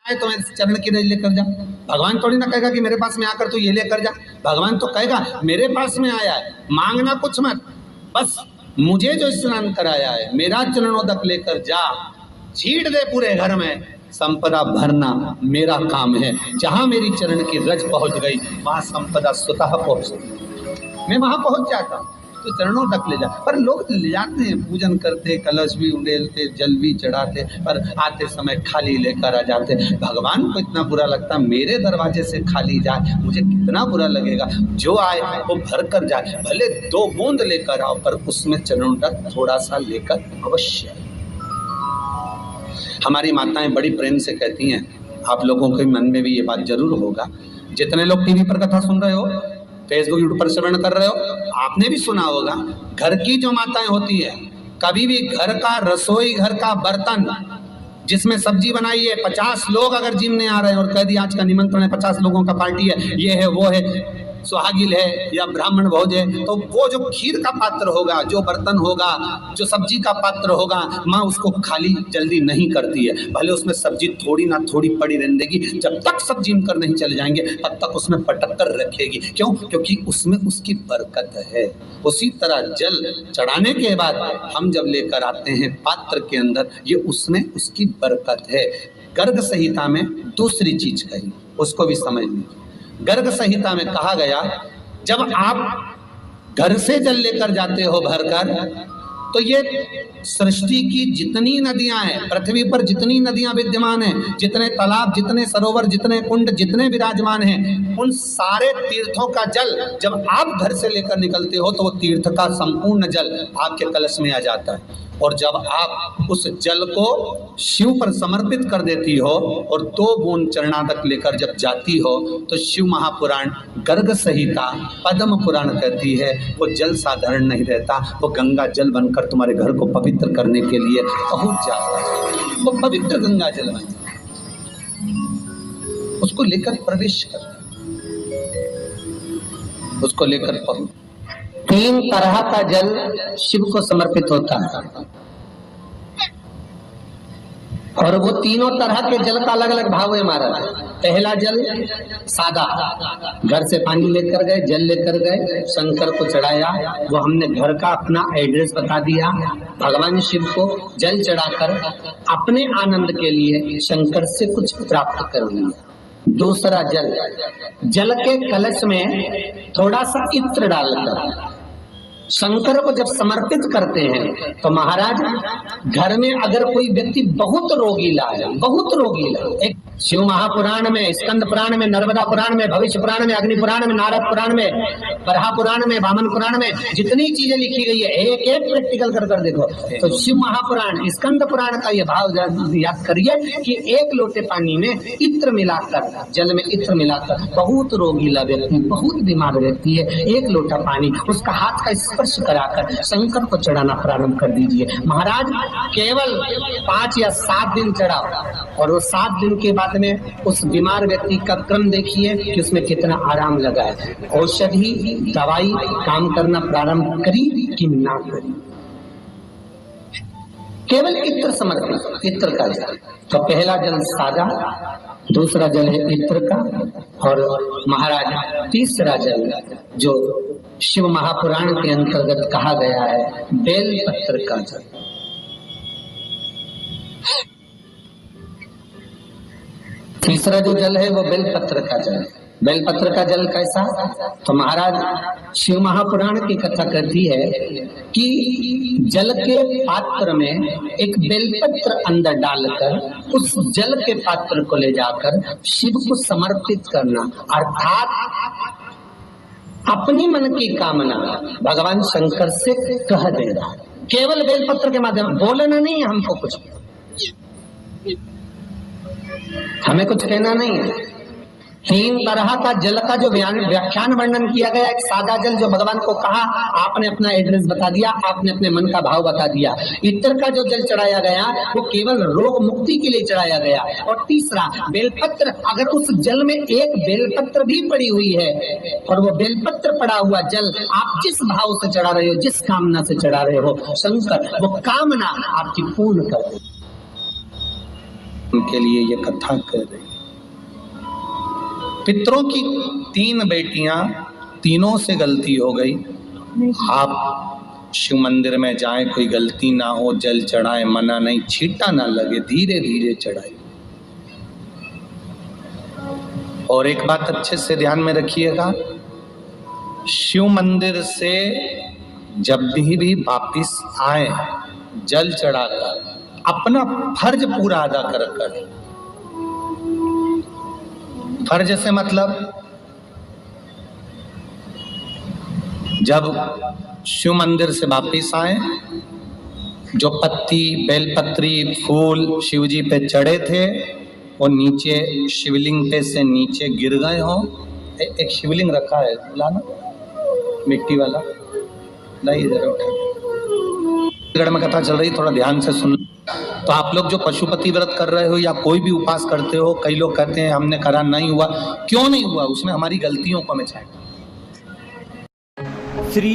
तो मेरे चरण की रज लेकर जा। भगवान थोड़ी ना कहेगा कि मेरे पास में आकर तू ये लेकर जा। भगवान तो कहेगा मेरे पास में आया है, मांगना कुछ मत, बस मुझे जो स्नान कराया है मेरा चरणोदक लेकर जा, छीट दे पूरे घर में, संपदा भरना मेरा काम है। जहां मेरी चरण की रज पहुंच गई वहां संपदा स्वतः पहुंच गई, मैं वहां पहुंच जाता, तो चरणों तक ले जा। पर लोग ले जाते हैं, पूजन करते, कलश भी उड़ेलते, जल भी चढ़ाते, पर आते समय खाली लेकर आ जाते। भगवान को इतना बुरा लगता, मेरे दरवाजे से खाली जाए मुझे कितना बुरा लगेगा। जो आए वो भर कर जाए, भले 2 बूंद लेकर आओ, पर उसमें चरणों तक थोड़ा सा लेकर अवश्य। हमारी माताएं बड़ी प्रेम से कहती हैं, आप लोगों के मन में भी ये बात जरूर होगा, जितने लोग टीवी पर कथा सुन रहे हो, फेसबुक यूट्यूब पर श्रवण कर रहे हो, आपने भी सुना होगा, घर की जो माताएं होती है, कभी भी घर का रसोई घर का बर्तन जिसमें सब्जी बनाई है, 50 लोग अगर जिमने आ रहे हैं और कह दिया आज का निमंत्रण है, 50 लोगों का पार्टी है, ये है वो है, सुहागिल है या ब्राह्मण भोज है, तो वो जो खीर का पात्र होगा, जो बर्तन होगा, जो सब्जी का पात्र होगा, माँ उसको खाली जल्दी नहीं करती है। भले उसमें सब्जी थोड़ी ना थोड़ी पड़ी रहने देगी, जब तक सब जिम कर नहीं चले जाएंगे तब तक उसमें पटक कर रखेगी। क्यों? क्योंकि उसमें उसकी बरकत है। उसी तरह जल चढ़ाने के बाद हम जब लेकर आते हैं पात्र के अंदर, ये उसमें उसकी बरकत है। गर्ग संहिता में दूसरी चीज कही, उसको भी समझ लीजिए। गर्ग संहिता में कहा गया, जब आप घर से जल लेकर जाते हो भरकर, तो ये सृष्टि की जितनी नदियां हैं, पृथ्वी पर जितनी नदियां विद्यमान हैं, जितने तालाब, जितने सरोवर, जितने कुंड, जितने विराजमान हैं, उन सारे तीर्थों का जल जब आप घर से लेकर निकलते हो तो वो तीर्थ का संपूर्ण जल आपके कलश में आ जाता है। और जब आप उस जल को शिव पर समर्पित कर देती हो और 2 बूंद चरणादक लेकर जब जाती हो, तो शिव महापुराण गर्ग संहिता पद्म पुराण कहती है वो जल साधारण नहीं रहता, वो गंगा जल बनकर तुम्हारे घर को पवित्र करने के लिए पहुंच जाता है। वो पवित्र गंगा जल बन, उसको लेकर प्रवेश कर, उसको लेकर पहुंच। 3 तरह का जल शिव को समर्पित होता है, और वो तीनों तरह के जल का अलग अलग भाव है महाराज। पहला जल सादा, घर से पानी लेकर गए, जल लेकर गए, शंकर को चढ़ाया, वो हमने घर का अपना एड्रेस बता दिया, भगवान शिव को जल चढ़ाकर अपने आनंद के लिए शंकर से कुछ प्राप्त कर लिया। दूसरा जल, जल के कलश में थोड़ा सा इत्र डालकर शंकर को जब समर्पित करते हैं, तो महाराज घर में अगर कोई व्यक्ति बहुत रोगीला है, बहुत रोगीला, एक शिव महापुराण में, स्कंद पुराण में, नर्मदा पुराण में, भविष्य पुराण में, अग्नि पुराण में, नारद पुराण में, बरहा पुराण में, वामन पुराण में जितनी चीजें लिखी गई है, एक एक प्रैक्टिकल कर देखो। तो शिव महापुराण, स्कंद पुराण का ये भाव याद करिए कि 1 लोटे पानी में इत्र मिलाकर, जल में इत्र मिलाकर, बहुत रोगीला व्यक्ति, बहुत बीमार व्यक्ति है, 1 लोटा पानी उसका हाथ का स्पर्श कराकर शंकर को चढ़ाना प्रारंभ कर दीजिए। महाराज केवल 5 या 7 दिन चढ़ाओ, और वो 7 दिन के बाद में उस बीमार व्यक्ति का क्रम देखिए कि उसमें कितना आराम लगा है। औषधि दवाई काम करना प्रारंभ करी कि ना करी, केवल इत्र समर्पित, इत्र का जल। तो पहला जल सादा, दूसरा जल है इत्र का, और महाराज तीसरा जल जो शिव महापुराण के अंतर्गत कहा गया है, बेल पत्र का जल। तीसरा जो जल है वो बेलपत्र का जल। बेलपत्र का जल कैसा? तो महाराज शिव महापुराण की कथा कहती है कि जल के पात्र में एक बेलपत्र अंदर डालकर उस जल के पात्र को ले जाकर शिव को समर्पित करना, अर्थात अपनी मन की कामना भगवान शंकर से कह देना, केवल बेलपत्र के माध्यम, बोलना नहीं है हमको, कुछ हमें कुछ कहना नहीं है। 3 तरह का जल का जो व्याख्यान वर्णन किया गया, एक सादा जल जो भगवान को कहा, आपने अपना एड्रेस बता दिया, आपने अपने मन का भाव बता दिया। इत्र का जो जल चढ़ाया गया वो केवल रोग मुक्ति के लिए चढ़ाया गया। और तीसरा बेलपत्र, अगर उस जल में एक बेलपत्र भी पड़ी हुई है और वो बेलपत्र पड़ा हुआ जल आप जिस भाव से चढ़ा रहे हो, जिस कामना से चढ़ा रहे हो, शंकर वो कामना आपकी पूर्ण कर दे। के लिए ये कथा कर रही है। पितरों की 3 बेटियां, तीनों से गलती हो गई। आप शिव मंदिर में जाए, कोई गलती ना हो, जल चढ़ाए, मना नहीं, छींटा ना लगे, धीरे धीरे चढ़ाए। और एक बात अच्छे से ध्यान में रखिएगा, शिव मंदिर से जब भी वापिस आए, जल चढ़ाकर अपना फर्ज पूरा अदा कर। फर्ज से मतलब जब शिव मंदिर से वापिस आए, जो पत्ती, बेलपत्री, फूल शिव जी पे चढ़े थे वो नीचे शिवलिंग पे से नीचे गिर गए हो। एक शिवलिंग रखा है, लाना मिट्टी वाला, लाइए जरा उठा। गढ़ में कथा चल रही, थोड़ा ध्यान से सुन। तो आप लोग जो पशुपति व्रत कर रहे हो या कोई भी उपास करते हो, कई लोग कहते हैं हमने करा नहीं हुआ। क्यों नहीं हुआ? उसमें हमारी गलतियों को हमें चाहिए। श्री